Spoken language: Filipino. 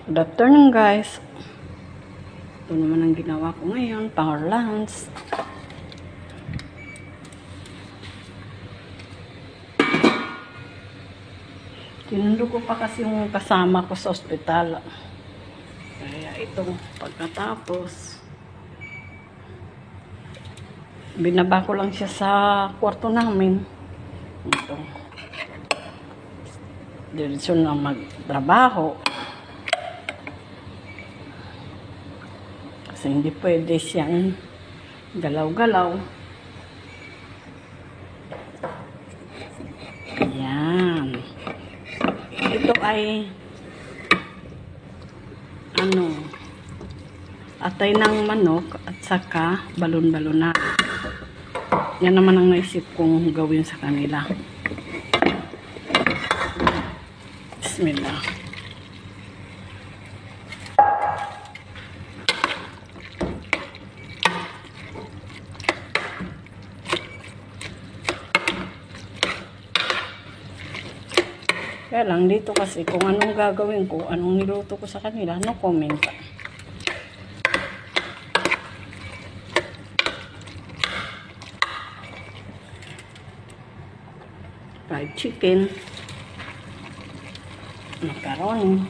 Good afternoon, guys. Ito naman ang ginawa ko ngayon, power lunch. Tinundo ko pa kasi yung kasama ko sa ospital. Kaya ito, pagkatapos, binaba ko lang siya sa kwarto namin. Ito. Diretso na magtrabaho. Kasi hindi pwede siyang galaw-galaw. Ayan. Ito ay atay ng manok at saka balon-balona. Yan naman ang naisip kong gawin sa kanila. Bismillah. Kaya lang dito kasi kung anong gagawin ko, anong niluto ko sa kanila, no comment. Fried chicken, macaroni.